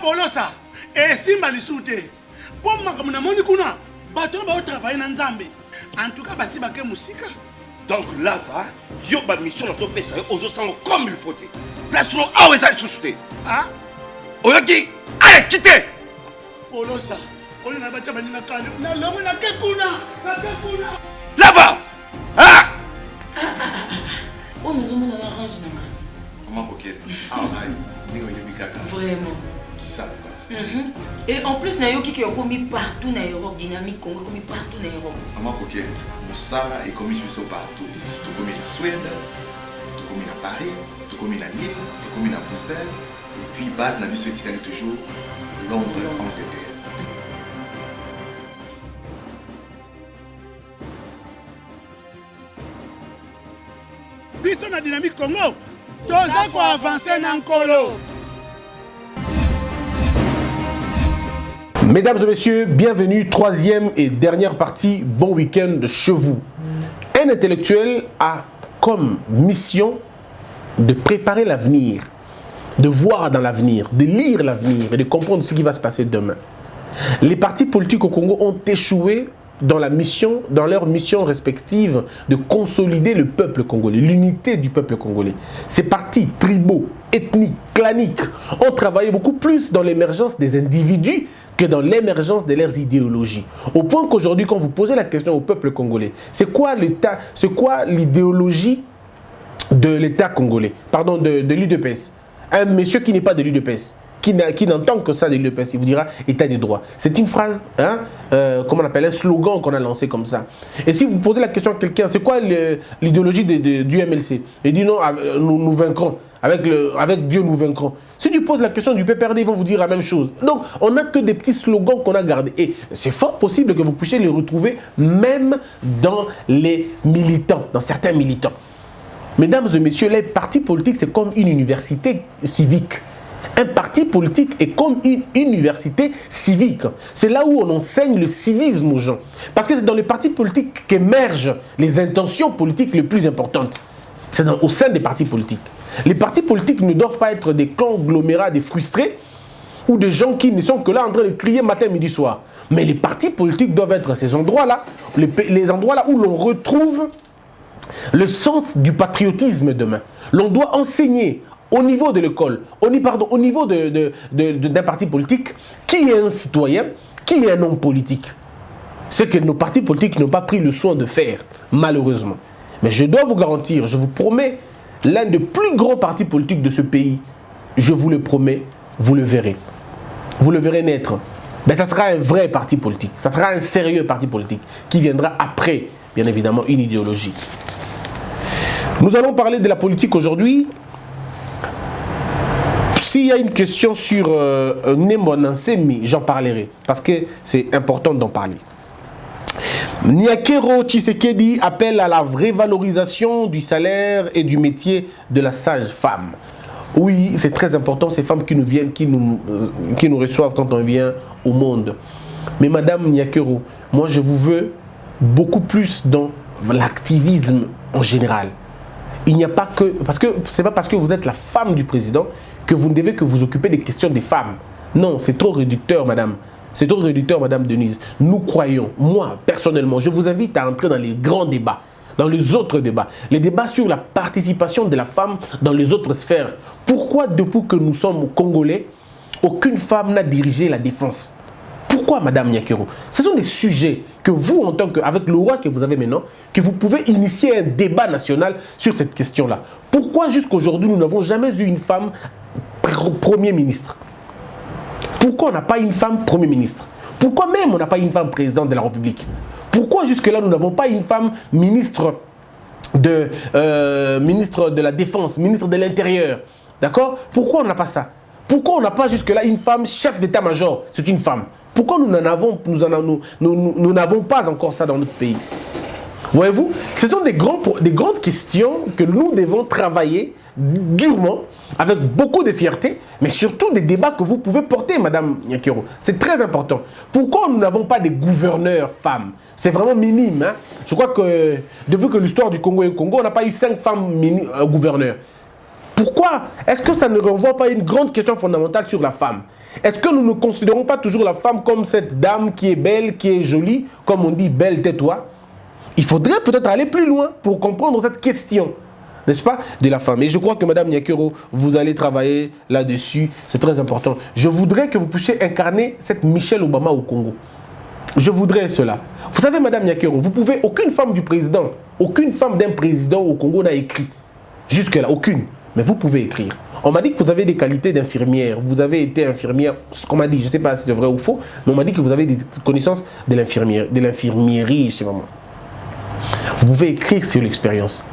Polosa, et Simba Lissoute. Pour moi, comme on a kuna, bateau va travailler dans Zambé. En tout cas, basi baké musika. Donc là, va, yo ba mission dans ton pays, aux autres comme il faut. Place nous à où est-ce souté. Ah? Oyaki, allez, quittez. Polosa, on est là-bas, tu na kane. Na lomo na kekuna. Là va. Ah! On nous a mis dans l'orange. Comment coquette? Ah, vraiment. Qui ça? Et en plus, il y a qui ont commis partout dans l'Europe, dynamique Congo, commis partout dans l'Europe. Maman coquette, Moussala est commis partout. Tout commis en Suède, tout commis à Paris, tout commis à Lille, tout commis à Bruxelles. Et puis, base n'a vu ce toujours Londres, Angleterre. Biso na dynamique Congo. Toza ko avancer na nkolo. Mesdames et messieurs, bienvenue, troisième et dernière partie, bon week-end chez vous. Un intellectuel a comme mission de préparer l'avenir, de voir dans l'avenir, de lire l'avenir et de comprendre ce qui va se passer demain. Les partis politiques au Congo ont échoué dans leur mission respective de consolider le peuple congolais, l'unité du peuple congolais. Ces partis tribaux, ethniques, claniques ont travaillé beaucoup plus dans l'émergence des individus que dans l'émergence de leurs idéologies. Au point qu'aujourd'hui, quand vous posez la question au peuple congolais, c'est quoi l'État, c'est quoi l'idéologie de l'État congolais, pardon, de l'UDPS? Un monsieur qui n'est pas de l'UDPS, qui n'entend que ça de l'UDPS, il vous dira État des droits. C'est une phrase, hein, comment on appelle, un slogan qu'on a lancé comme ça. Et si vous posez la question à quelqu'un, c'est quoi l'idéologie du MLC? Il dit non, nous vaincrons. Avec Dieu, nous vaincrons. Si tu poses la question du PPRD, ils vont vous dire la même chose. Donc, on n'a que des petits slogans qu'on a gardés. Et c'est fort possible que vous puissiez les retrouver même dans les militants, dans certains militants. Mesdames et messieurs, les partis politiques, c'est comme une université civique. Un parti politique est comme une université civique. C'est là où on enseigne le civisme aux gens. Parce que c'est dans les partis politiques qu'émergent les intentions politiques les plus importantes. C'est au sein des partis politiques. Les partis politiques ne doivent pas être des conglomérats, des frustrés ou des gens qui ne sont que là en train de crier matin, midi, soir. Mais les partis politiques doivent être ces endroits-là, les endroits-là où l'on retrouve le sens du patriotisme demain. L'on doit enseigner au niveau de l'école, au niveau d'un parti politique, qui est un citoyen, qui est un homme politique. Ce que nos partis politiques n'ont pas pris le soin de faire, malheureusement. Mais je dois vous garantir, je vous promets, l'un des plus grands partis politiques de ce pays, je vous le promets, vous le verrez. Vous le verrez naître. Mais ça sera un vrai parti politique. Ça sera un sérieux parti politique qui viendra après, bien évidemment, une idéologie. Nous allons parler de la politique aujourd'hui. S'il y a une question sur Nembonantsemi, j'en parlerai. Parce que c'est important d'en parler. Nyakero Tshisekedi appelle à la révalorisation du salaire et du métier de la sage-femme. Oui, c'est très important, ces femmes qui nous viennent, qui nous reçoivent quand on vient au monde. Mais Madame Nyakero, moi je vous veux beaucoup plus dans l'activisme en général. Il n'y a pas que... Parce que ce n'est pas parce que vous êtes la femme du président que vous ne devez que vous occuper des questions des femmes. Non, c'est trop réducteur, madame. C'est trop réducteur, madame Denise. Nous croyons, moi, personnellement, je vous invite à entrer dans les grands débats, dans les autres débats. Les débats sur la participation de la femme dans les autres sphères. Pourquoi, depuis que nous sommes Congolais, aucune femme n'a dirigé la défense? Pourquoi, madame Nyakero? Ce sont des sujets que vous, en tant qu'avec le roi que vous avez maintenant, que vous pouvez initier un débat national sur cette question-là. Pourquoi, jusqu'aujourd'hui, nous n'avons jamais eu une femme Premier ministre? Pourquoi on n'a pas une femme Premier ministre? Pourquoi même on n'a pas une femme présidente de la République? Pourquoi jusque-là nous n'avons pas une femme ministre de la Défense, ministre de l'Intérieur? D'accord? Pourquoi on n'a pas ça? Pourquoi on n'a pas jusque-là une femme chef d'état-major? C'est une femme. Pourquoi nous n'avons pas encore ça dans notre pays? Voyez-vous, ce sont des grandes questions que nous devons travailler durement, avec beaucoup de fierté, mais surtout des débats que vous pouvez porter, madame Nyakero. C'est très important. Pourquoi nous n'avons pas des gouverneurs femmes? C'est vraiment minime. Hein? Je crois que depuis que l'histoire du Congo est au Congo, on n'a pas eu 5 femmes gouverneurs. Pourquoi? Est-ce que ça ne renvoie pas à une grande question fondamentale sur la femme? Est-ce que nous ne considérons pas toujours la femme comme cette dame qui est belle, qui est jolie, comme on dit, belle, tais-toi? Il faudrait peut-être aller plus loin pour comprendre cette question, n'est-ce pas, de la femme. Et je crois que Mme Nyakero, vous allez travailler là-dessus, c'est très important. Je voudrais que vous puissiez incarner cette Michelle Obama au Congo. Je voudrais cela. Vous savez, Mme Nyakero, vous pouvez, aucune femme du président, aucune femme d'un président au Congo n'a écrit. Jusque-là, aucune. Mais vous pouvez écrire. On m'a dit que vous avez des qualités d'infirmière. Vous avez été infirmière, ce qu'on m'a dit, je ne sais pas si c'est vrai ou faux, mais on m'a dit que vous avez des connaissances de l'infirmierie chez maman. Vous pouvez écrire sur l'expérience.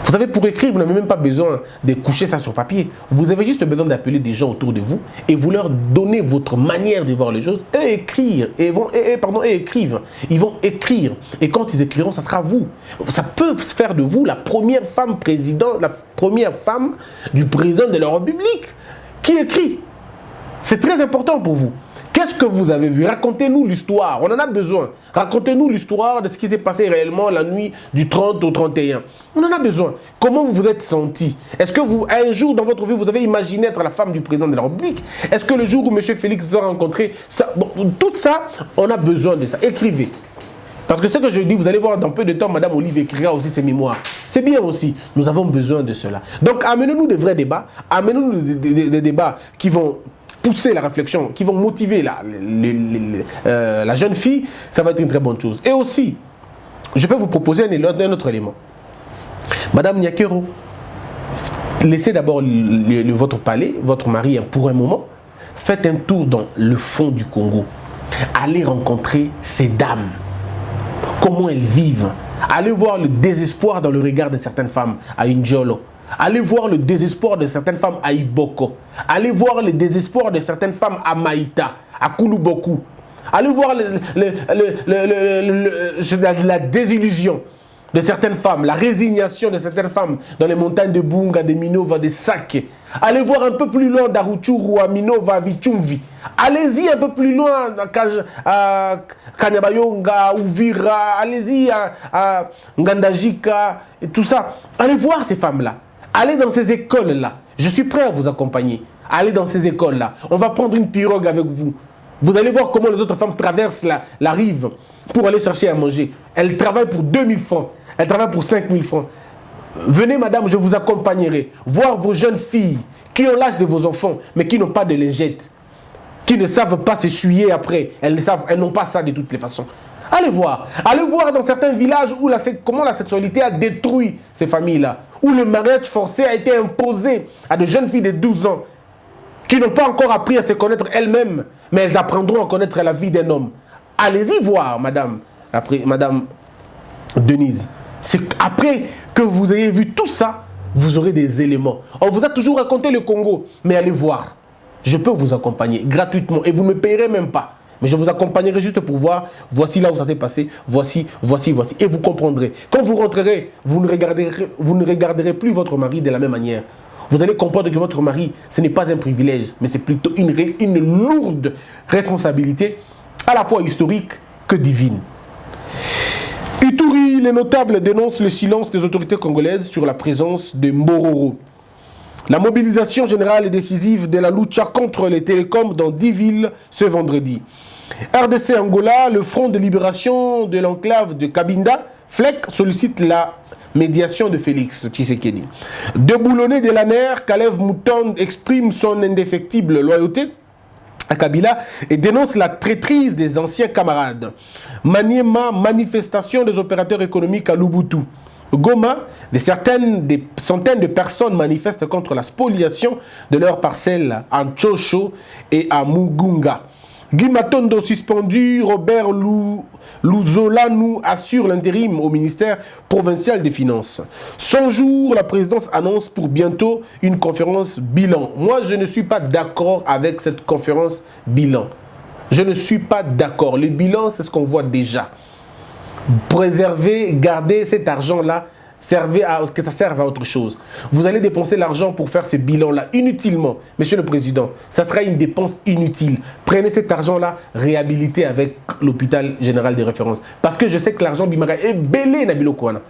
Vous savez, pour écrire, vous n'avez même pas besoin de coucher ça sur papier. Vous avez juste besoin d'appeler des gens autour de vous et vous leur donnez votre manière de voir les choses et écrire. Et écrivent. Ils vont écrire. Et quand ils écriront, ça sera vous. Ça peut se faire de vous la première femme présidente, la première femme du président de la République qui écrit. C'est très important pour vous. Qu'est-ce que vous avez vu? Racontez-nous l'histoire. On en a besoin. Racontez-nous l'histoire de ce qui s'est passé réellement la nuit du 30 au 31. On en a besoin. Comment vous vous êtes senti? Est-ce que vous, un jour dans votre vie, vous avez imaginé être la femme du président de la République? Est-ce que le jour où M. Félix vous a rencontré, tout ça, on a besoin de ça. Écrivez. Parce que ce que je dis, vous allez voir dans peu de temps, Mme Olive écrira aussi ses mémoires. C'est bien aussi. Nous avons besoin de cela. Donc, amenez-nous des vrais débats. Amenez-nous des débats qui vont pousser la réflexion, qui vont motiver la jeune fille, ça va être une très bonne chose. Et aussi, je peux vous proposer un autre élément. Madame Nyakero, laissez d'abord votre palais, votre mari pour un moment, faites un tour dans le fond du Congo. Allez rencontrer ces dames. Comment elles vivent. Allez voir le désespoir dans le regard de certaines femmes à Njolo. Allez voir le désespoir de certaines femmes à Iboko. Allez voir le désespoir de certaines femmes à Maïta, à Kouloubokou. Allez voir la désillusion de certaines femmes, la résignation de certaines femmes dans les montagnes de Bunga, de Minova, de Sake. Allez voir un peu plus loin d'Aruchuru, à Minova, à Vichumvi. Allez-y un peu plus loin à Kanyabayonga, à Uvira. Allez-y à Ngandajika et tout ça. Allez voir ces femmes-là. Allez dans ces écoles-là. Je suis prêt à vous accompagner. Allez dans ces écoles-là. On va prendre une pirogue avec vous. Vous allez voir comment les autres femmes traversent la rive pour aller chercher à manger. Elles travaillent pour 2000 francs. Elles travaillent pour 5000 francs. Venez, madame, je vous accompagnerai. Voir vos jeunes filles qui ont l'âge de vos enfants, mais qui n'ont pas de lingettes. Qui ne savent pas s'essuyer après. Elles n'ont pas ça de toutes les façons. Allez voir. Allez voir dans certains villages où comment la sexualité a détruit ces familles-là. Où le mariage forcé a été imposé à de jeunes filles de 12 ans qui n'ont pas encore appris à se connaître elles-mêmes, mais elles apprendront à connaître la vie d'un homme. Allez-y voir, madame Denise. C'est après que vous ayez vu tout ça, vous aurez des éléments. On vous a toujours raconté le Congo, mais allez voir. Je peux vous accompagner gratuitement et vous ne me payerez même pas. Mais je vous accompagnerai juste pour voir, voici là où ça s'est passé, voici. Et vous comprendrez. Quand vous rentrerez, vous ne regarderez plus votre mari de la même manière. Vous allez comprendre que votre mari, ce n'est pas un privilège, mais c'est plutôt une lourde responsabilité, à la fois historique que divine. Ituri, les notables dénoncent le silence des autorités congolaises sur la présence de Mbororo. La mobilisation générale et décisive de la lucha contre les télécoms dans 10 villes ce vendredi. RDC Angola, le Front de libération de l'enclave de Cabinda, FLEC, sollicite la médiation de Félix Tshisekedi. Déboulonné de la NER, Kalev Mouton exprime son indéfectible loyauté à Kabila et dénonce la traîtrise des anciens camarades. Maniema, manifestation des opérateurs économiques à Lubutu. Goma, des centaines de personnes manifestent contre la spoliation de leurs parcelles en Tchosho et à Mugunga. Guy Matondo suspendu, Robert Louzolanou assure l'intérim au ministère provincial des Finances. 100 jours, la présidence annonce pour bientôt une conférence bilan. Moi, je ne suis pas d'accord avec cette conférence bilan. Je ne suis pas d'accord. Le bilan, c'est ce qu'on voit déjà. Préserver, garder cet argent-là, que ça serve à autre chose. Vous allez dépenser l'argent pour faire ce bilan-là inutilement. Monsieur le Président, ça sera une dépense inutile. Prenez cet argent-là, réhabilitez avec l'hôpital général de référence. Parce que je sais que l'argent Bimara est belé, Nabilo Kouana.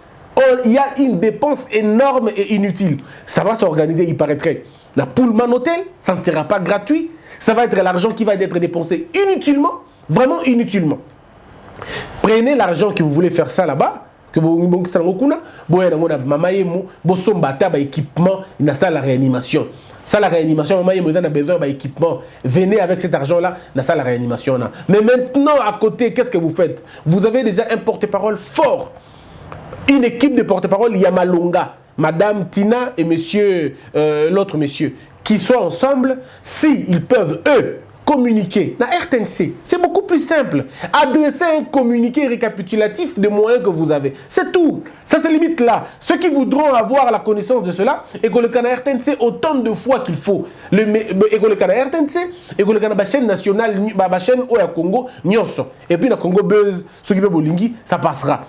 Il y a une dépense énorme et inutile. Ça va s'organiser, il paraîtrait. La Pullman Hotel, ça ne sera pas gratuit. Ça va être l'argent qui va être dépensé inutilement, vraiment inutilement. Prenez l'argent que vous voulez faire ça là-bas, que vous avez équipement, dans ça la réanimation. Ça la réanimation, vous avez besoin d'équipement. Venez avec cet argent-là, dans ça la réanimation. Mais maintenant, à côté, qu'est-ce que vous faites? Vous avez déjà un porte-parole fort. Une équipe de porte-parole Yamalonga, Madame Tina et monsieur, l'autre monsieur, qui soient ensemble, s'ils peuvent, eux, communiquer. La RTNC, c'est beaucoup plus simple. Adresser un communiqué récapitulatif des moyens que vous avez. C'est tout. Ça se limite là. Ceux qui voudront avoir la connaissance de cela, et que le Canada RTNC autant de fois qu'il faut. Et que le Canada RTNC, et que le Canada chaîne nationale, la chaîne Oya Congo, Nyonso. Et puis la Congo Buzz, ceux qui veulent Bolingi, ça passera.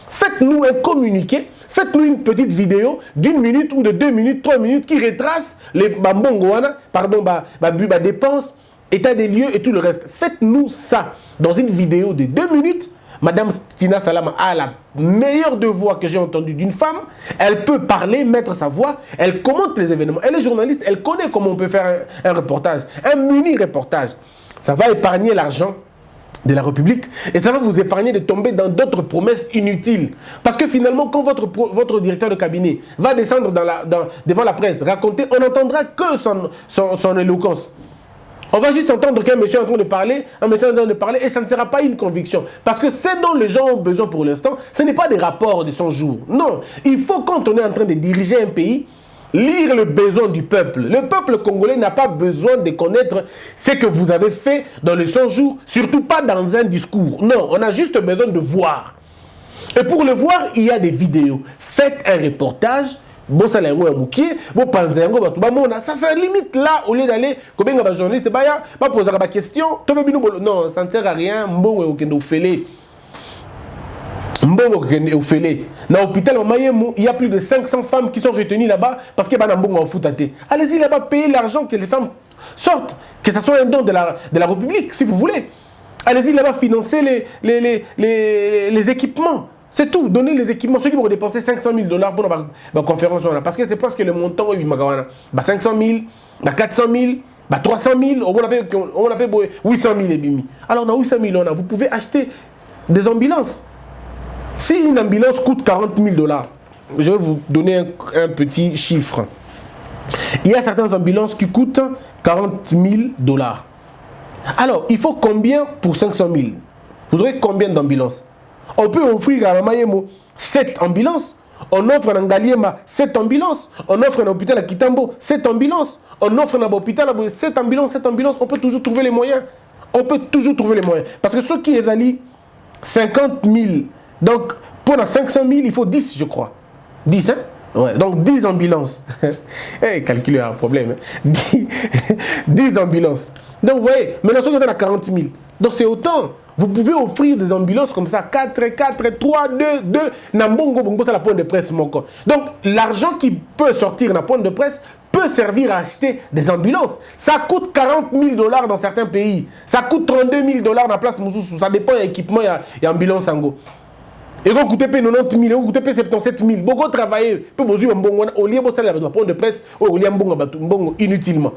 Faites-nous un communiqué, faites-nous une petite vidéo d'1 minute ou de 2 minutes, 3 minutes qui retrace les bambongoana, pardon, dépenses, état des lieux et tout le reste. Faites-nous ça dans une vidéo de 2 minutes. Madame Tina Salama a la meilleure de voix que j'ai entendue d'une femme. Elle peut parler, mettre sa voix. Elle commente les événements. Elle est journaliste. Elle connaît comment on peut faire un reportage. Un mini-reportage. Ça va épargner l'argent de la République et ça va vous épargner de tomber dans d'autres promesses inutiles. Parce que finalement, quand votre directeur de cabinet va descendre devant la presse, raconter, on n'entendra que son éloquence. On va juste entendre qu'un monsieur est en train de parler, un monsieur est en train de parler, et ça ne sera pas une conviction. Parce que ce dont les gens ont besoin pour l'instant, ce n'est pas des rapports de 100 jours. Non, il faut, quand on est en train de diriger un pays, lire le besoin du peuple. Le peuple congolais n'a pas besoin de connaître ce que vous avez fait dans les 100 jours, surtout pas dans un discours. Non, on a juste besoin de voir. Et pour le voir, il y a des vidéos. Faites un reportage. Bon, ça ça limite là, au lieu d'aller, comme un journaliste, pas poser la question. Non, ça ne sert à rien. Dans l'hôpital, il y a plus de 500 femmes qui sont retenues là-bas parce qu'il y a un bon foot. Allez-y là-bas, payez l'argent que les femmes sortent, que ce soit un don de la République, si vous voulez. Allez-y là-bas, financer les équipements. C'est tout, donnez les équipements. Ceux qui vont dépenser 500 000 $ pour la conférence, parce que c'est presque le montant, 500 000, 400 000, 300 000, on appelle 800 000. Alors dans 800 000, vous pouvez acheter des ambulances. Si une ambulance coûte 40 000 $, je vais vous donner un petit chiffre. Il y a certaines ambulances qui coûtent 40 000 $. Alors, il faut combien pour 500 000? Vous aurez combien d'ambulances? On peut offrir à Mayemo 7 ambulances. On offre à Ngaliema 7 ambulances. On offre à l'hôpital à Kitambo 7 ambulances. On offre à l'hôpital à 7 ambulances, 7 ambulances. On peut toujours trouver les moyens. On peut toujours trouver les moyens. Parce que ceux qui évaluent 50 000, donc pour 500 000, il faut 10, je crois. 10, hein? Ouais, donc 10 ambulances. Hey, calculer un problème. Hein? 10 ambulances. Donc vous voyez, maintenant ceux qui sont à 40 000. Donc c'est autant. Vous pouvez offrir des ambulances comme ça, 4, 3, 2, Nambongo, bongo, c'est la pointe de presse. Donc l'argent qui peut sortir dans la pointe de presse peut servir à acheter des ambulances. Ça coûte 40 000 $ dans certains pays. Ça coûte 32 000 $ dans la place Moussou. Ça dépend de l'équipement et ambulance en go. Et vous coûtez 90 000, vous coûtez 77 000. Beaucoup travailler, au lieu de la pointe de presse, au lieu de inutilement.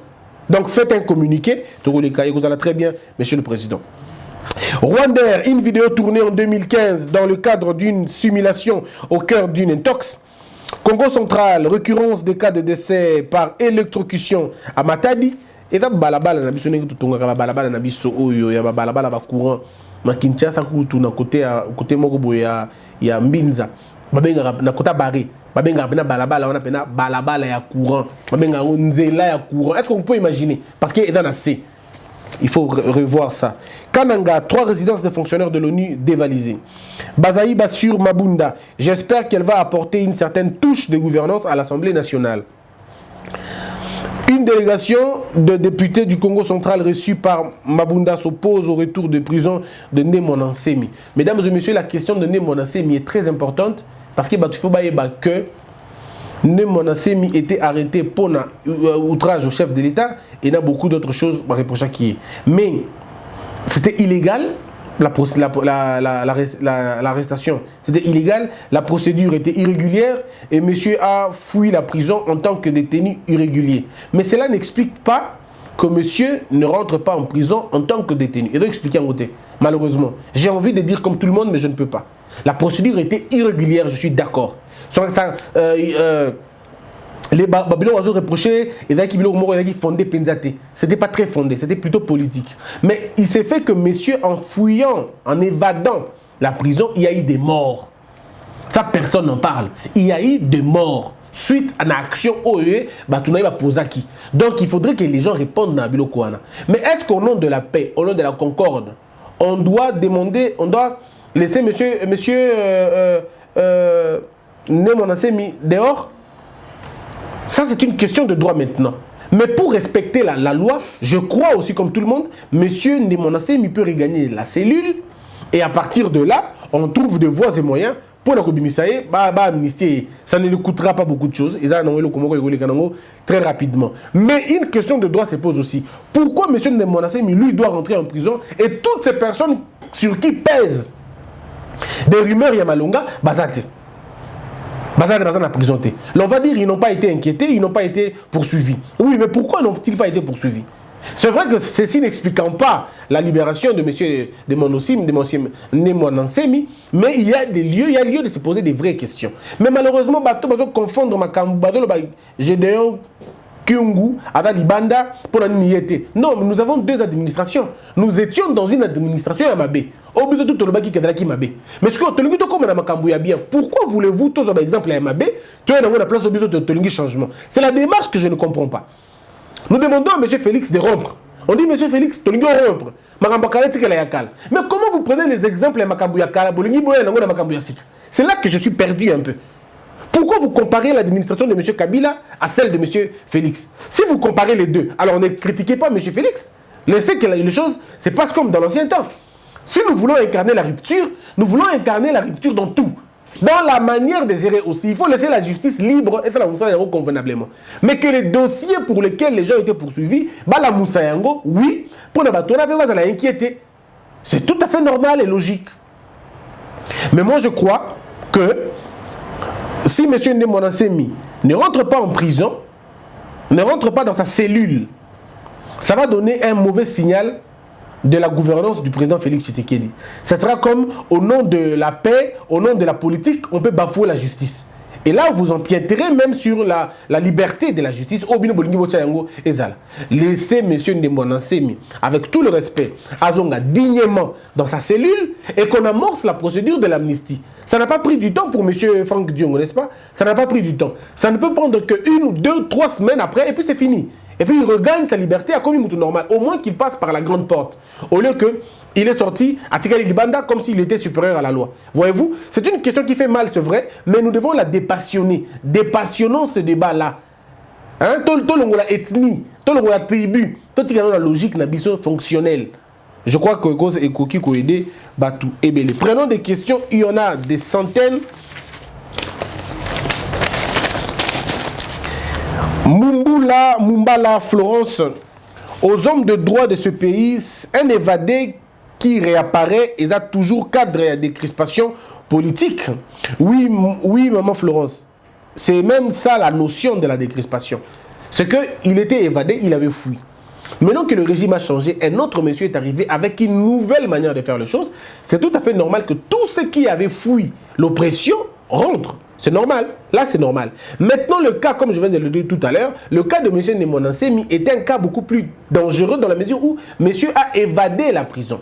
Donc faites un communiqué, vous allez très bien, Monsieur le Président. Rwandair, une vidéo tournée en 2015 dans le cadre d'une simulation au cœur d'une intox. Congo central, récurrence des cas de décès par électrocution à Matadi. Et là, balabala na biso nengi tutonga balabala na biso oyo ya balabala ba courant. Ma Kinshasa kutu na côté moko boya ya Mbinza. Babenga na kota bari. Babenga pena balabala on a pena balabala ya courant. Babenga nzela ya courant. Est-ce qu'on peut imaginer? Parce que est dans assez. Il faut revoir ça. Kananga, 3 résidences de fonctionnaires de l'ONU dévalisées. Bazaï Bassur Mabunda, j'espère qu'elle va apporter une certaine touche de gouvernance à l'Assemblée nationale. Une délégation de députés du Congo central reçue par Mabunda s'oppose au retour de prison de Nemona Nsemi. Mesdames et messieurs, la question de Nemona Nsemi est très importante parce qu'il faut que Nemona Nsemi était arrêté pour outrage au chef de l'État et il y a beaucoup d'autres choses à reprocher qui est. Mais c'était illégal, l'arrestation. C'était illégal, la procédure était irrégulière et monsieur a fui la prison en tant que détenu irrégulier. Mais cela n'explique pas que monsieur ne rentre pas en prison en tant que détenu. Il doit expliquer en côté. Malheureusement, j'ai envie de dire comme tout le monde, mais je ne peux pas. La procédure était irrégulière, je suis d'accord. Les Babylons ont reproché, et là, qui fondé Penzate. C'était pas très fondé, c'était plutôt politique. Mais il s'est fait que monsieur, en fouillant, en évadant la prison, il y a eu des morts. Ça, personne n'en parle. Il y a eu des morts suite à l'action OE, donc il faudrait que les gens répondent à Bilo Kouana. Mais est-ce qu'au nom de la paix, au nom de la concorde, on doit demander, on doit laisser monsieur Nemonansemi dehors? Ça, c'est une question de droit maintenant. Mais pour respecter la loi, je crois aussi, comme tout le monde, monsieur Nemonansemi peut regagner la cellule et à partir de là, on trouve des voies et moyens pour la Kobimissaye, ça ne lui coûtera pas beaucoup de choses. Très rapidement. Mais une question de droit se pose aussi. Pourquoi M. Nemonansemi, lui, doit rentrer en prison et toutes ces personnes sur qui pèsent des rumeurs Yamalonga, Bazate n'a présenté. On va dire qu'ils n'ont pas été inquiétés, ils n'ont pas été poursuivis. Oui, mais pourquoi n'ont-ils pas été poursuivis? C'est vrai que ceci n'expliquant pas la libération de M. Nemonansemi, mais il y a des lieux, il y a lieu de se poser des vraies questions. Mais malheureusement, on va confondre Gédéon Kyungu avec Libanda pour la Niété. Non, mais nous avons deux administrations. Nous étions dans une administration à Mabé. Au but de tout le baki qui Mabé. Mais ce que tu as comme Makambu bien, pourquoi voulez-vous tous par exemple à Mabé, tu es dans la place au but de Tolingi changement? C'est la démarche que je ne comprends pas. Nous demandons à M. Félix de rompre. On dit M. Félix, tu dois rompre. Mais comment vous prenez les exemples de c'est là que je suis perdu un peu. Pourquoi vous comparez l'administration de M. Kabila à celle de M. Félix? Si vous comparez les deux, alors ne critiquez pas M. Félix. Laissez que les choses se passent comme dans l'ancien temps. Si nous voulons incarner la rupture, nous voulons incarner la rupture dans tout. Dans la manière de gérer aussi, il faut laisser la justice libre et ça la Moussayango convenablement. Mais que les dossiers pour lesquels les gens étaient poursuivis, la Moussayango, oui, pour ne pas inquiéter. C'est tout à fait normal et logique. Mais moi je crois que si M. Nemonansemi ne rentre pas en prison, ne rentre pas dans sa cellule, ça va donner un mauvais signal de la gouvernance du président Félix Tshisekedi. Ça sera comme au nom de la paix, au nom de la politique, on peut bafouer la justice. Et là, vous empiéterez même sur la liberté de la justice. Laissez M. Nemonansemi, avec tout le respect, Azonga dignement dans sa cellule et qu'on amorce la procédure de l'amnistie. Ça n'a pas pris du temps pour M. Franck Diongo, n'est-ce pas? Ça n'a pas pris du temps. Ça ne peut prendre que 1, 2, 3 semaines après et puis c'est fini. Et puis il regagne sa liberté à comme une mouton normal. Au moins qu'il passe par la grande porte. Au lieu qu'il est sorti à Tikali Libanda comme s'il était supérieur à la loi. Voyez-vous, c'est une question qui fait mal, c'est vrai, mais nous devons la dépassionner. Dépassionnons ce débat-là. Hein? Tout le monde la ethnie, tout le monde la tribu, tout le monde la logique, la biso fonctionnelle. Je crois que cause et Koki ko aider Batou et Belé. Prenons des questions, il y en a des centaines. Mumbala Florence, aux hommes de droit de ce pays, un évadé qui réapparaît et a toujours cadre des crispations politiques. Oui, maman Florence, c'est même ça la notion de la décrispation. C'est qu'il était évadé, il avait fui. Maintenant que le régime a changé, un autre monsieur est arrivé avec une nouvelle manière de faire les choses. C'est tout à fait normal que tous ceux qui avaient fui l'oppression rentrent. C'est normal. Là, c'est normal. Maintenant, le cas, comme je viens de le dire tout à l'heure, le cas de M. Nemonansemi était un cas beaucoup plus dangereux dans la mesure où monsieur a évadé la prison.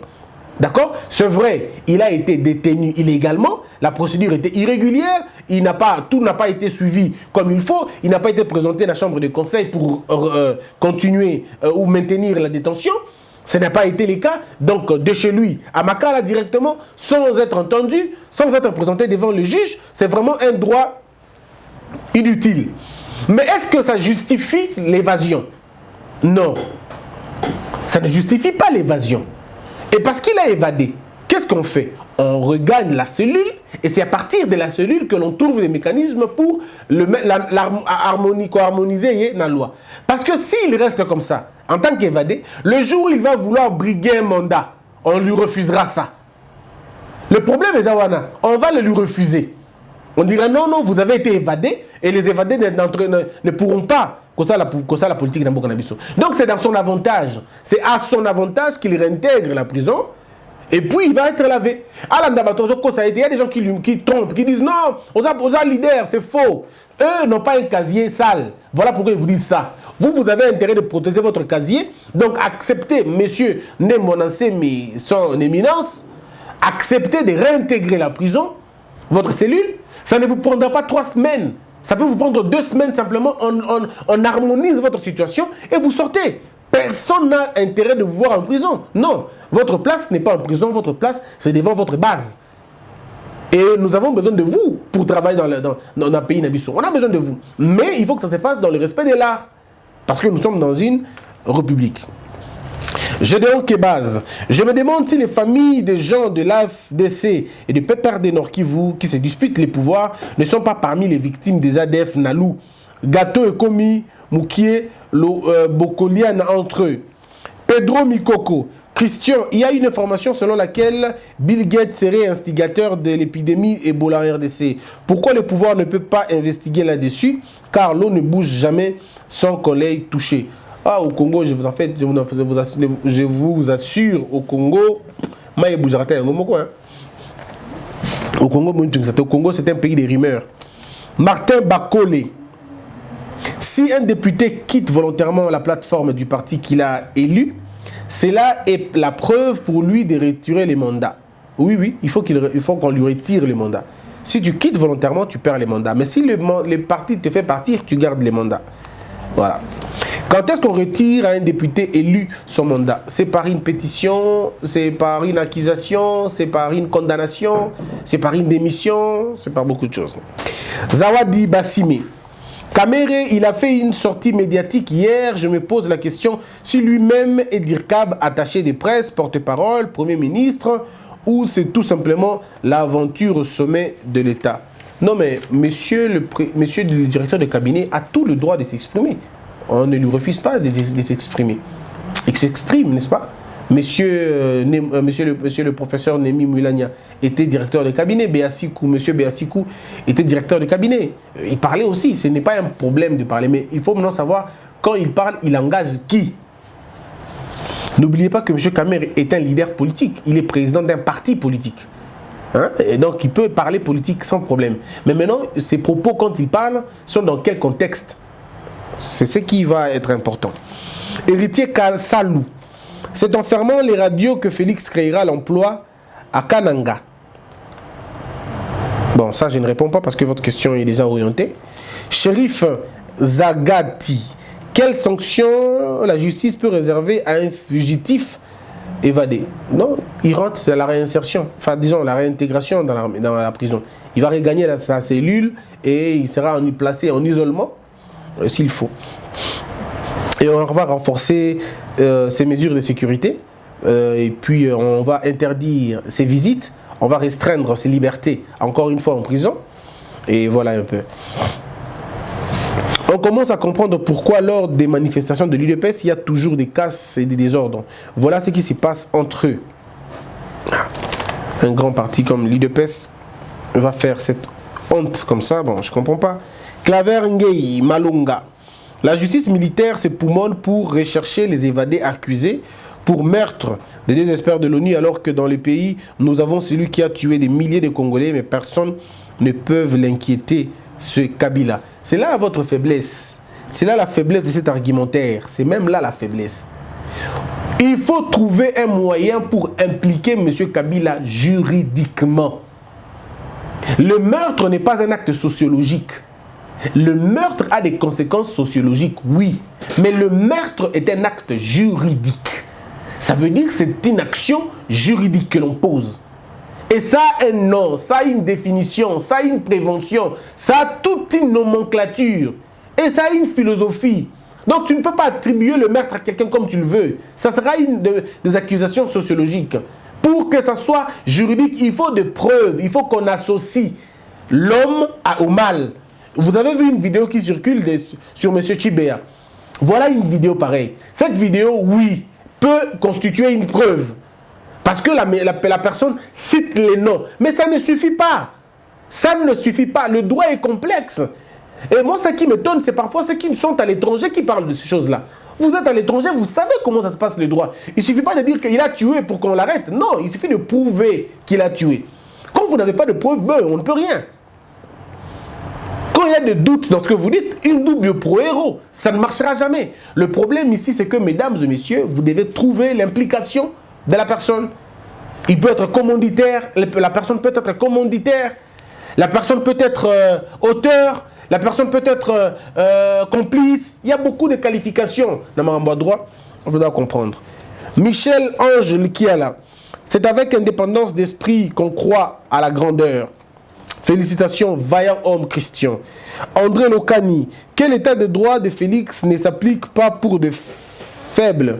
D'accord? C'est vrai, il a été détenu illégalement, la procédure était irrégulière, tout n'a pas été suivi comme il faut, il n'a pas été présenté à la chambre de conseil pour continuer ou maintenir la détention. Ce n'a pas été le cas, donc de chez lui à Makala directement, sans être entendu, sans être présenté devant le juge, c'est vraiment un droit inutile. Mais est-ce que ça justifie l'évasion? Non. Ça ne justifie pas l'évasion. Et parce qu'il a évadé, qu'est-ce qu'on fait? On regagne la cellule et c'est à partir de la cellule que l'on trouve des mécanismes pour harmoniser la loi. Parce que s'il reste comme ça, en tant qu'évadé, le jour où il va vouloir briguer un mandat, on lui refusera ça. Le problème est Zawana, on va le lui refuser. On dira non, vous avez été évadé et les évadés ne pourront pas la politique dans Bokanabiso. Donc c'est dans son avantage. C'est à son avantage qu'il réintègre la prison. Et puis il va être lavé. Il y a des gens qui trompent, qui disent non, on a leader, c'est faux. Eux n'ont pas un casier sale. Voilà pourquoi ils vous disent ça. Vous avez intérêt de protéger votre casier. Donc acceptez, monsieur Nemonansé, son éminence, acceptez de réintégrer la prison, votre cellule. Ça ne vous prendra pas 3 semaines. Ça peut vous prendre 2 semaines simplement. On harmonise votre situation et vous sortez. Personne n'a intérêt de vous voir en prison. Non, votre place n'est pas en prison, votre place, c'est devant votre base. Et nous avons besoin de vous pour travailler dans un pays Nabiso. On a besoin de vous. Mais il faut que ça se fasse dans le respect de l'art. Parce que nous sommes dans une république. Gédéon Kebaz, je me demande si les familles des gens de l'AFDC et de PPR des Nord Kivu qui se disputent les pouvoirs ne sont pas parmi les victimes des ADF Nalou, Gato et Komi, Moukié, Bokolian entre eux. Pedro Mikoko, Christian, il y a une information selon laquelle Bill Gates serait instigateur de l'épidémie Ebola en RDC. Pourquoi le pouvoir ne peut pas investiguer là-dessus? Car l'eau ne bouge jamais sans qu'on l'ait touché. Ah, au Congo, je vous assure, au Congo, au Congo, c'est un pays des rumeurs. Martin Bakole. Si un député quitte volontairement la plateforme du parti qu'il a élu, cela est la preuve pour lui de retirer les mandats. Oui, il faut qu'on lui retire les mandats. Si tu quittes volontairement, tu perds les mandats. Mais si le parti te fait partir, tu gardes les mandats. Voilà. Quand est-ce qu'on retire à un député élu son mandat? C'est par une pétition, c'est par une accusation, c'est par une condamnation, c'est par une démission, c'est par beaucoup de choses. Zawadi Bassimi. Kamere, il a fait une sortie médiatique hier. Je me pose la question si lui-même est DIRCAB attaché des presses, porte-parole, Premier ministre, ou c'est tout simplement l'aventure au sommet de l'État. Non, mais monsieur le directeur de cabinet a tout le droit de s'exprimer. On ne lui refuse pas de s'exprimer. Il s'exprime, n'est-ce pas? Monsieur le professeur Nemi Moulania était directeur de cabinet. Monsieur Béassikou était directeur de cabinet. Il parlait aussi. Ce n'est pas un problème de parler. Mais il faut maintenant savoir, quand il parle, il engage qui? N'oubliez pas que M. Kamer est un leader politique. Il est président d'un parti politique. Hein? Et donc, il peut parler politique sans problème. Mais maintenant, ses propos, quand il parle, sont dans quel contexte? C'est ce qui va être important. Héritier Salou. C'est en fermant les radios que Félix créera l'emploi à Kananga. Bon, ça, je ne réponds pas parce que votre question est déjà orientée. Shérif Zagati. Quelle sanction la justice peut réserver à un fugitif évadé? Non, il rentre, c'est la réinsertion. Enfin, disons, la réintégration dans la prison. Il va regagner sa cellule et il sera placé en isolement s'il faut. Et on va renforcer ces mesures de sécurité. Et puis on va interdire ses visites. On va restreindre ses libertés, encore une fois en prison. Et voilà un peu. On commence à comprendre pourquoi lors des manifestations de l'UDPS, il y a toujours des casses et des désordres. Voilà ce qui se passe entre eux. Un grand parti comme l'UDPS va faire cette honte comme ça. Bon, je comprends pas. Claver Ngei Malunga. La justice militaire se poumonne pour rechercher les évadés accusés pour meurtre des deux experts de l'ONU, alors que dans le pays, nous avons celui qui a tué des milliers de Congolais, mais personne ne peut l'inquiéter, ce Kabila. C'est là votre faiblesse. C'est là la faiblesse de cet argumentaire. C'est même là la faiblesse. Il faut trouver un moyen pour impliquer M. Kabila juridiquement. Le meurtre n'est pas un acte sociologique. Le meurtre a des conséquences sociologiques, oui. Mais le meurtre est un acte juridique. Ça veut dire que c'est une action juridique que l'on pose. Et ça a un nom, ça a une définition, ça a une prévention, ça a toute une nomenclature. Et ça a une philosophie. Donc tu ne peux pas attribuer le meurtre à quelqu'un comme tu le veux. Ça sera des accusations sociologiques. Pour que ça soit juridique, il faut des preuves. Il faut qu'on associe l'homme au mal. Vous avez vu une vidéo qui circule sur M. Chibea. Voilà une vidéo pareille. Cette vidéo, oui, peut constituer une preuve. Parce que la personne cite les noms. Mais ça ne suffit pas. Ça ne suffit pas. Le droit est complexe. Et moi, ce qui m'étonne, c'est parfois ceux qui sont à l'étranger qui parlent de ces choses-là. Vous êtes à l'étranger, vous savez comment ça se passe le droit. Il ne suffit pas de dire qu'il a tué pour qu'on l'arrête. Non, il suffit de prouver qu'il a tué. Quand vous n'avez pas de preuves, on ne peut rien. Quand il y a des doutes dans ce que vous dites, une double pro héros, ça ne marchera jamais. Le problème ici, c'est que, mesdames et messieurs, vous devez trouver l'implication de la personne. Il peut être commanditaire, la personne peut être commanditaire, la personne peut être auteur, la personne peut être complice. Il y a beaucoup de qualifications dans ma droit. On doit comprendre. Michel Ange Likiala. C'est avec indépendance d'esprit qu'on croit à la grandeur. Félicitations, vaillant homme Christian. André Locani. Quel état de droit de Félix ne s'applique pas pour des faibles?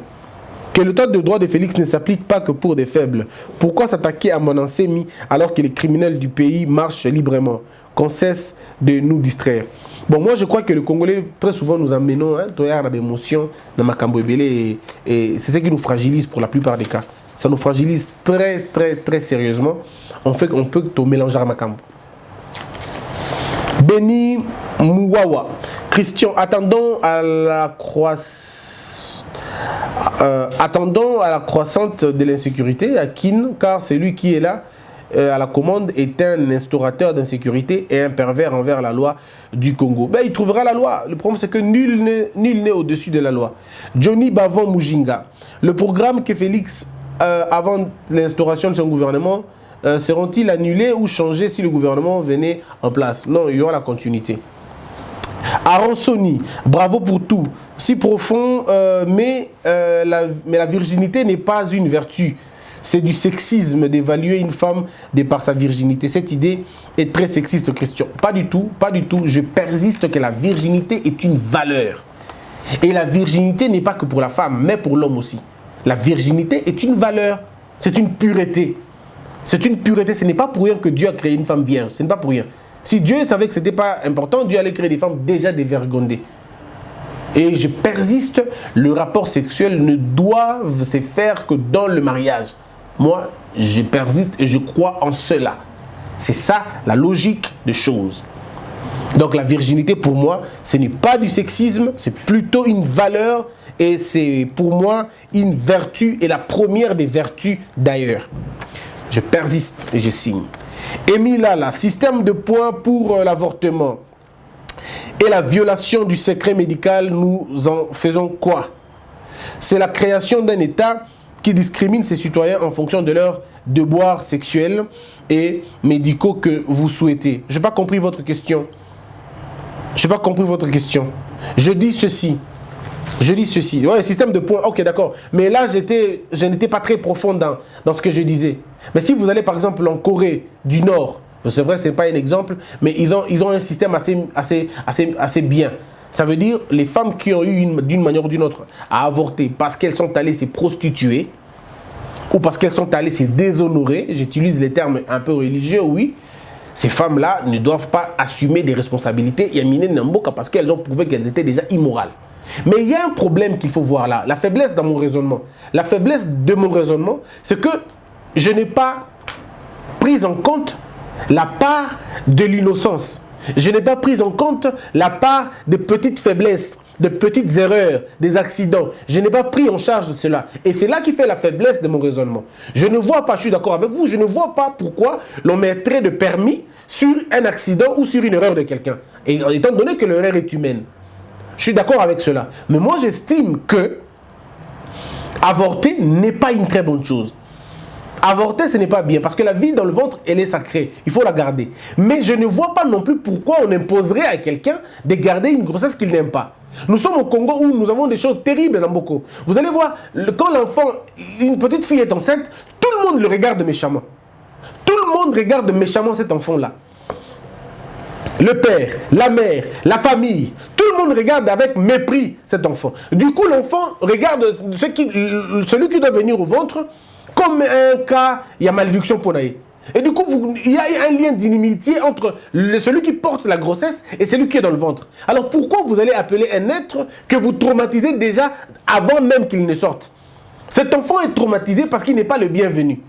Que l'état de droit de Félix ne s'applique pas que pour des faibles. Pourquoi s'attaquer à mon ancémi alors que les criminels du pays marchent librement? Qu'on cesse de nous distraire. Bon, moi je crois que le Congolais, très souvent nous amenons, à l'émotion dans ma Cambouébélé et c'est ce qui nous fragilise pour la plupart des cas. Ça nous fragilise très très très sérieusement. On peut te mélanger à ma Cambou. Béni Mouawa. Christian, attendons à la croissante de l'insécurité à Kin, car celui qui est là à la commande est un instaurateur d'insécurité et un pervers envers la loi du Congo. Ben, il trouvera la loi. Le problème, c'est que nul n'est au-dessus de la loi. Johnny Bavon Mujinga. Le programme que Félix, avant l'instauration de son gouvernement, seront-ils annulés ou changés si le gouvernement venait en place? Non, il y aura la continuité. Aaron Sony, bravo pour tout. Si profond, mais la virginité n'est pas une vertu. C'est du sexisme d'évaluer une femme de par sa virginité. Cette idée est très sexiste, Christian. Pas du tout, pas du tout. Je persiste que la virginité est une valeur. Et la virginité n'est pas que pour la femme, mais pour l'homme aussi. La virginité est une valeur. C'est une pureté. C'est une pureté. Ce n'est pas pour rien que Dieu a créé une femme vierge. Ce n'est pas pour rien. Si Dieu savait que ce n'était pas important, Dieu allait créer des femmes déjà dévergondées. Et je persiste, le rapport sexuel ne doit se faire que dans le mariage. Moi, je persiste et je crois en cela. C'est ça la logique des choses. Donc la virginité pour moi, ce n'est pas du sexisme, c'est plutôt une valeur et c'est pour moi une vertu et la première des vertus d'ailleurs. Je persiste et je signe. Émile Lala, système de points pour l'avortement et la violation du secret médical, nous en faisons quoi? C'est la création d'un État qui discrimine ses citoyens en fonction de leurs devoirs sexuels et médicaux que vous souhaitez. Je n'ai pas compris votre question. Je n'ai pas compris votre question. Je dis ceci. Ouais, système de points, ok, d'accord. Mais là, je n'étais pas très profond dans ce que je disais. Mais si vous allez par exemple en Corée du Nord, c'est vrai, ce n'est pas un exemple, mais ils ont un système assez bien. Ça veut dire les femmes qui ont eu d'une manière ou d'une autre à avorter parce qu'elles sont allées se prostituer ou parce qu'elles sont allées se déshonorer, j'utilise les termes un peu religieux, oui, ces femmes-là ne doivent pas assumer des responsabilités Yamine Namboka parce qu'elles ont prouvé qu'elles étaient déjà immorales. Mais il y a un problème qu'il faut voir là, la faiblesse dans mon raisonnement. La faiblesse de mon raisonnement, c'est que je n'ai pas pris en compte la part de l'innocence. Je n'ai pas pris en compte la part des petites faiblesses, des petites erreurs, des accidents. Je n'ai pas pris en charge cela. Et c'est là qui fait la faiblesse de mon raisonnement. Je ne vois pas, je suis d'accord avec vous, je ne vois pas pourquoi l'on mettrait de permis sur un accident ou sur une erreur de quelqu'un. Et étant donné que l'erreur est humaine. Je suis d'accord avec cela. Mais moi, j'estime que avorter n'est pas une très bonne chose. Avorter, ce n'est pas bien, parce que la vie dans le ventre, elle est sacrée. Il faut la garder. Mais je ne vois pas non plus pourquoi on imposerait à quelqu'un de garder une grossesse qu'il n'aime pas. Nous sommes au Congo où nous avons des choses terribles dans beaucoup. Vous allez voir, quand l'enfant, une petite fille est enceinte, tout le monde le regarde méchamment. Tout le monde regarde méchamment cet enfant-là. Le père, la mère, la famille, tout le monde regarde avec mépris cet enfant. Du coup, l'enfant regarde celui qui doit venir au ventre comme un cas, il y a malédiction pour naïe. Et du coup, il y a un lien d'inimitié entre celui qui porte la grossesse et celui qui est dans le ventre. Alors pourquoi vous allez appeler un être que vous traumatisez déjà avant même qu'il ne sorte? Cet enfant est traumatisé parce qu'il n'est pas le bienvenu.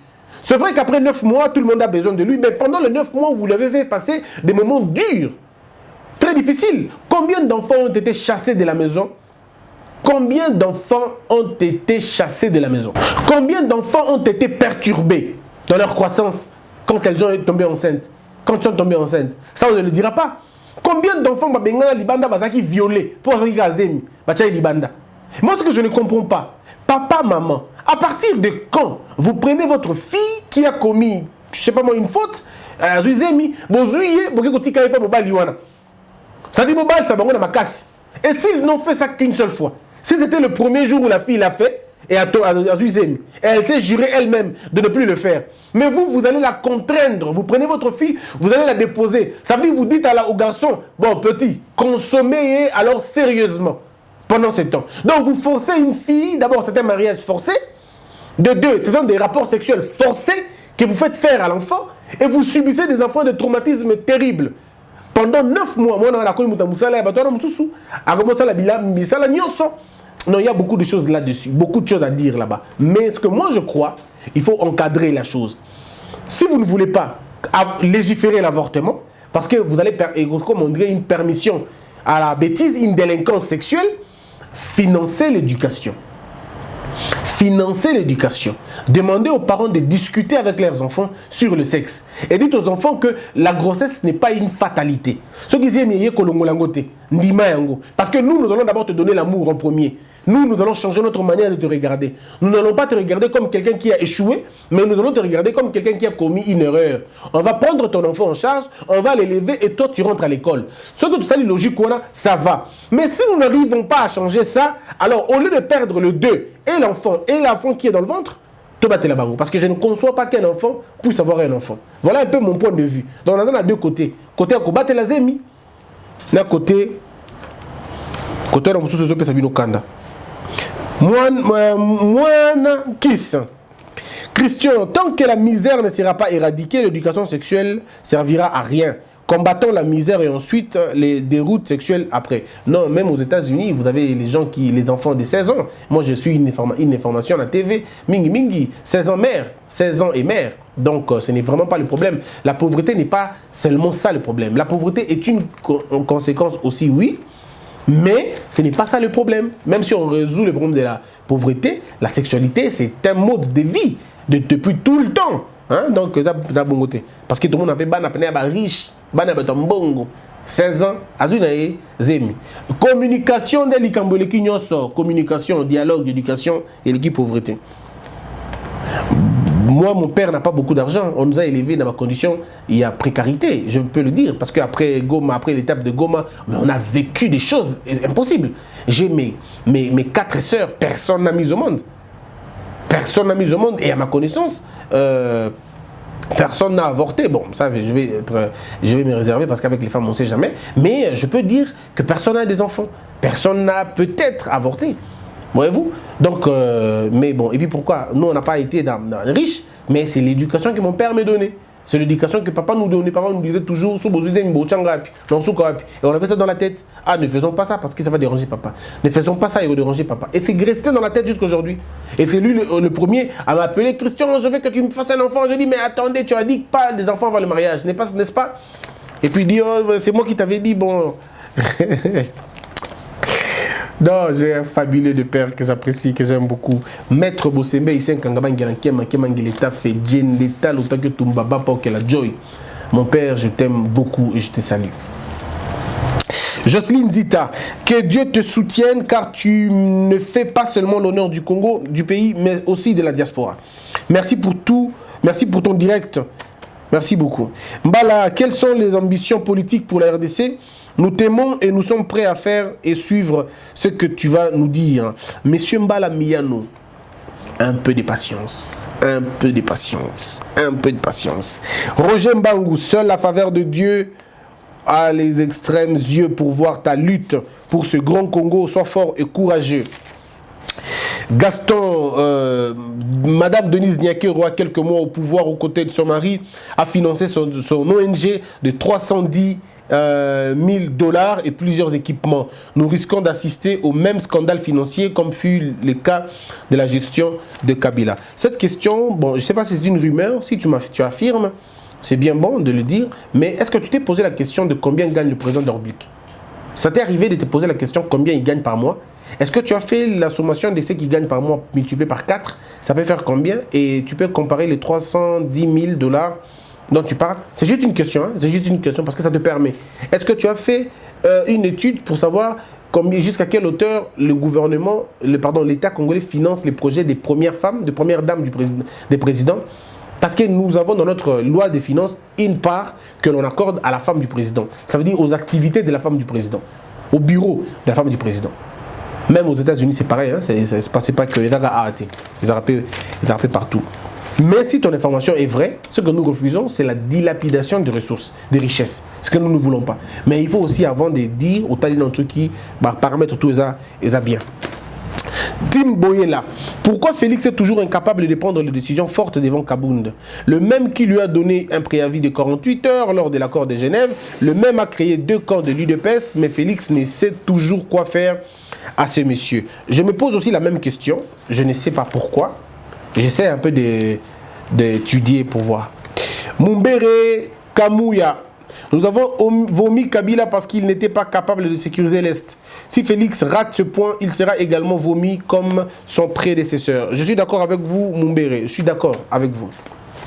C'est vrai qu'après 9 mois, tout le monde a besoin de lui, mais pendant les 9 mois, vous l'avez fait passer des moments durs. Très difficile. Combien d'enfants ont été chassés de la maison? Combien d'enfants ont été chassés de la maison? Combien d'enfants ont été perturbés dans leur croissance quand elles ont tombé enceintes? Quand elles sont tombées enceintes? Ça, on ne le dira pas. Combien d'enfants libanda bazaki violés pour qu'ils gazemi libanda? Moi, ce que je ne comprends pas, papa, maman, à partir de quand vous prenez votre fille qui a commis, je ne sais pas moi, une faute, ça dit mobile, ça va ma casse. Et s'ils n'ont fait ça qu'une seule fois, si c'était le premier jour où la fille l'a fait, et elle s'est jurée elle-même de ne plus le faire. Mais vous allez la contraindre. Vous prenez votre fille, vous allez la déposer. Ça veut dire que vous dites au garçon, bon petit, consommez alors sérieusement pendant ce temps. Donc vous forcez une fille, d'abord c'est un mariage forcé. De deux, ce sont des rapports sexuels forcés que vous faites faire à l'enfant. Et vous subissez des enfants de traumatismes terribles. Pendant 9 mois, moi, non, il y a beaucoup de choses là-dessus, beaucoup de choses à dire là-bas. Mais ce que moi je crois, il faut encadrer la chose. Si vous ne voulez pas légiférer l'avortement, parce que vous allez, comme on dirait, une permission à la bêtise, une délinquance sexuelle, financez l'éducation. Financez l'éducation. Demandez aux parents de discuter avec leurs enfants sur le sexe. Et dites aux enfants que la grossesse n'est pas une fatalité. Ce qui disent parce que nous allons d'abord te donner l'amour en premier. Nous allons changer notre manière de te regarder. Nous n'allons pas te regarder comme quelqu'un qui a échoué, mais nous allons te regarder comme quelqu'un qui a commis une erreur. On va prendre ton enfant en charge, on va l'élever et toi tu rentres à l'école. Ce que tu sais, logique, ça va. Mais si nous n'arrivons pas à changer ça, alors au lieu de perdre le 2 et l'enfant qui est dans le ventre, parce que je ne conçois pas qu'un enfant puisse avoir un enfant. Voilà un peu mon point de vue. Donc on a deux côtés. Côté à combattre la zémi, d'un côté on a Kanda. Christian, tant que la misère ne sera pas éradiquée, l'éducation sexuelle servira à rien. Combattons la misère et ensuite les déroutes sexuelles après. Non, même aux États-Unis, vous avez les enfants de 16 ans. Moi, je suis une information à la TV. Mingi, 16 ans mère, 16 ans et mère. Donc, ce n'est vraiment pas le problème. La pauvreté n'est pas seulement ça le problème. La pauvreté est une conséquence aussi, oui. Mais ce n'est pas ça le problème. Même si on résout le problème de la pauvreté, la sexualité, c'est un mode de vie depuis tout le temps. Hein? Donc, ça a bon côté. Parce que tout le monde a fait riche, 16 ans, zemi. Communication de l'Ikamboleki Nyonso, communication, dialogue, éducation et l'équipe pauvreté. Moi, mon père n'a pas beaucoup d'argent. On nous a élevés dans ma condition. Il y a précarité, je peux le dire. Parce qu'après Goma, après l'étape de Goma, on a vécu des choses impossibles. J'ai mes 4 sœurs, personne n'a mis au monde. Personne n'a mis au monde. Et à ma connaissance, personne n'a avorté. Bon, ça, je vais me réserver parce qu'avec les femmes, on ne sait jamais. Mais je peux dire que personne n'a des enfants. Personne n'a peut-être avorté. Voyez-vous? Donc, mais bon, et puis pourquoi? Nous, on n'a pas été dans riche, mais c'est l'éducation que mon père me donnait. C'est l'éducation que papa nous donnait. Papa nous disait toujours, et on avait ça dans la tête. Ah, ne faisons pas ça parce que ça va déranger papa. Ne faisons pas ça, il va déranger papa. Et c'est resté dans la tête jusqu'à aujourd'hui. Et c'est lui le premier à m'appeler, Christian, je veux que tu me fasses un enfant. Je dis, mais attendez, tu as dit pas des enfants avant le mariage, n'est-ce pas? Et puis il dit, oh, c'est moi qui t'avais dit, bon. Non, j'ai un fabuleux de père que j'apprécie, que j'aime beaucoup. Maître Bossembe, ici, l'État fait Djen, l'État, l'autant que Tumbaba, pour que la joy. Mon père, je t'aime beaucoup et je te salue. Jocelyne Zita, que Dieu te soutienne car tu ne fais pas seulement l'honneur du Congo, du pays, mais aussi de la diaspora. Merci pour tout, merci pour ton direct. Merci beaucoup. Mbala, quelles sont les ambitions politiques pour la RDC? Nous t'aimons et nous sommes prêts à faire et suivre ce que tu vas nous dire. Monsieur Mbala Miyano, un peu de patience, un peu de patience, un peu de patience. Roger Mbangou, seule la faveur de Dieu a les extrêmes yeux pour voir ta lutte pour ce grand Congo. Sois fort et courageux. Gaston, Madame Denise Niakero, a quelques mois au pouvoir aux côtés de son mari, a financé son ONG de 310 $1000 et plusieurs équipements. Nous risquons d'assister au même scandale financier comme fut le cas de la gestion de Kabila. Cette question, bon, je ne sais pas si c'est une rumeur, si tu affirmes, c'est bien bon de le dire, mais est-ce que tu t'es posé la question de combien gagne le président de la République? Ça t'est arrivé de te poser la question combien il gagne par mois? Est-ce que tu as fait la sommation de ce qu'il gagne par mois multiplié par 4? Ça peut faire combien? Et tu peux comparer les 310 000 $ dont tu parles. C'est juste une question, hein? C'est juste une question parce que ça te permet. Est-ce que tu as fait une étude pour savoir jusqu'à quelle hauteur le gouvernement, l'État congolais finance les projets des premières femmes, des premières dames des présidents? Parce que nous avons dans notre loi des finances une part que l'on accorde à la femme du président. Ça veut dire aux activités de la femme du président, au bureau de la femme du président. Même aux États-Unis, c'est pareil, hein? C'est pas que les gars arrêté. Ils arrêtent partout. Mais si ton information est vraie, ce que nous refusons, c'est la dilapidation des ressources, des richesses. Ce que nous ne voulons pas. Mais il faut aussi, avant de dire, au talent qui paramètres tout ça bien. Tim Boyela, pourquoi Félix est toujours incapable de prendre les décisions fortes devant Kabound? Le même qui lui a donné un préavis de 48 heures lors de l'accord de Genève, le même a créé 2 camps de l'UDPS, mais Félix ne sait toujours quoi faire à ce monsieur. Je me pose aussi la même question, je ne sais pas pourquoi, j'essaie un peu d'étudier pour voir. Mumbere Kamouya, nous avons vomi Kabila parce qu'il n'était pas capable de sécuriser l'Est. Si Félix rate ce point, il sera également vomi comme son prédécesseur. Je suis d'accord avec vous, Mumbere. Je suis d'accord avec vous.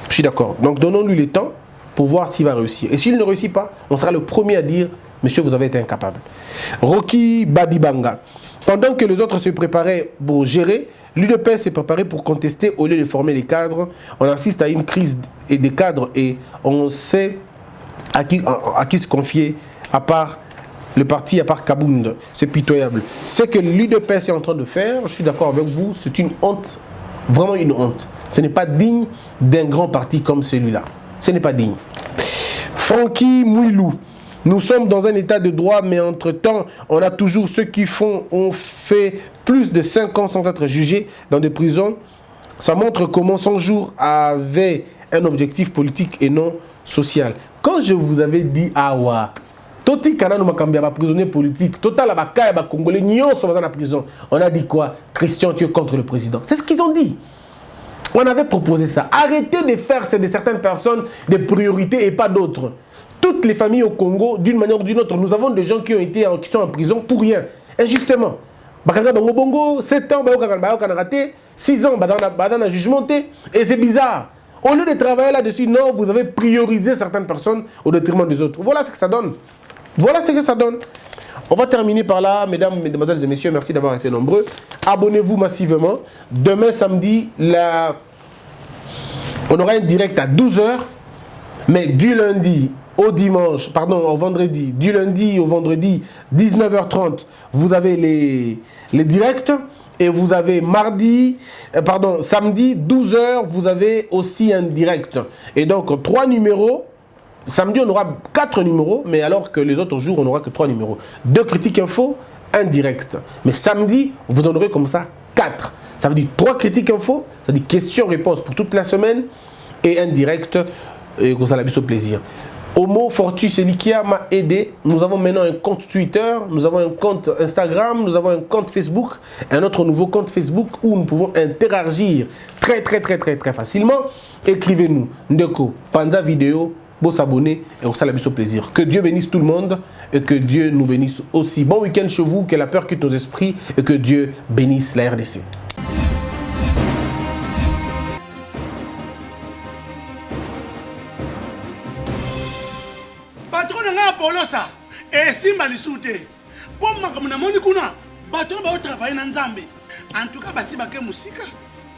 Je suis d'accord. Donc donnons-lui le temps pour voir s'il va réussir. Et s'il ne réussit pas, on sera le premier à dire « Monsieur, vous avez été incapable ». Rocky Badibanga. Pendant que les autres se préparaient pour gérer, l'UDPS s'est préparé pour contester au lieu de former les cadres. On assiste à une crise des cadres et on sait à qui se confier à part le parti, à part Kabound. C'est pitoyable. Ce que l'UDPS est en train de faire, je suis d'accord avec vous, c'est une honte, vraiment une honte. Ce n'est pas digne d'un grand parti comme celui-là. Ce n'est pas digne. Francky Mouilou. Nous sommes dans un état de droit, mais entre-temps, on a toujours ceux qui ont fait plus de 5 ans sans être jugés dans des prisons. Ça montre comment 100 jours avait un objectif politique et non social. Quand je vous avais dit, Awa, Toti Kanano Makambia, prisonnier politique, Total Abakaya, Congolais, Nyon sont dans la prison. On a dit quoi? Christian, tu es contre le président. C'est ce qu'ils ont dit. On avait proposé ça. Arrêtez de faire de certaines personnes des priorités et pas d'autres. Toutes les familles au Congo, d'une manière ou d'une autre, nous avons des gens qui sont en prison pour rien, injustement. Bakanga Bango Bongo, 7 ans, Bakanga raté, 6 ans, Badana jugementé, et c'est bizarre. Au lieu de travailler là-dessus, non, vous avez priorisé certaines personnes au détriment des autres. Voilà ce que ça donne. Voilà ce que ça donne. On va terminer par là, mesdames, mesdemoiselles et messieurs, merci d'avoir été nombreux. Abonnez-vous massivement. Demain, samedi, on aura un direct à 12h, mais du lundi au dimanche, au vendredi, du lundi au vendredi, 19h30, vous avez les directs. Et vous avez samedi, 12h, vous avez aussi un direct. Et donc, 3 numéros. Samedi, on aura 4 numéros, mais alors que les autres jours, on n'aura que 3 numéros. 2 critiques info, 1 direct. Mais samedi, vous en aurez comme ça 4. Ça veut dire 3 critiques info, ça veut dire questions-réponses pour toute la semaine, et 1 direct, et vous allez au plaisir. Homo Fortus Elikia m'a aidé. Nous avons maintenant un compte Twitter, nous avons un compte Instagram, nous avons un compte Facebook, un autre nouveau compte Facebook où nous pouvons interagir très facilement. Écrivez-nous, Ndeko, Panza Vidéo, beau s'abonner et on s'alabisse au plaisir. Que Dieu bénisse tout le monde et que Dieu nous bénisse aussi. Bon week-end chez vous, que la peur quitte nos esprits et que Dieu bénisse la RDC. Polosa esimba lisute po makambo na moni kuna bato ba travailler na nzambe en tout cas basi bake musika.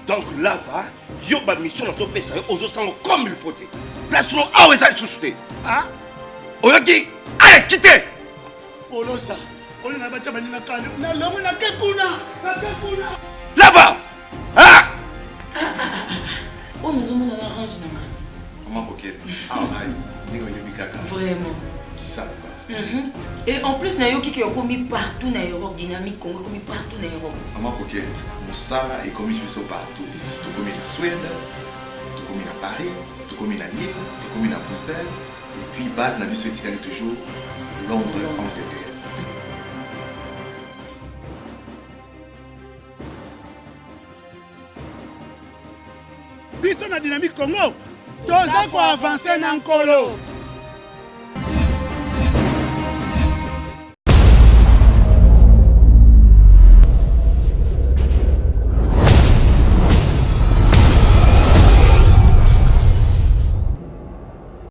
Donc là va yo ba mission na to pesa yo ozo sango comme il faut te place no awe za susute ah oyoki allez quitter Polosa on na bacha bani na kane na lomo na kekuna là va ah on nous a mon orange na comment coquette ah ni yo bikaka vraiment ça pas. Et en plus, il y a qui ont commis partout dans l'Europe, dynamique Congo commis partout dans l'Europe. Maman coquette, Moussala est commis partout. Tout commis en Suède, tout commis à Paris, tout commis à Lille, tout commis à Bruxelles, et puis base n'a plus toujours Londres, Angleterre. Biso na dynamique Congo. toza koavanse na nkolo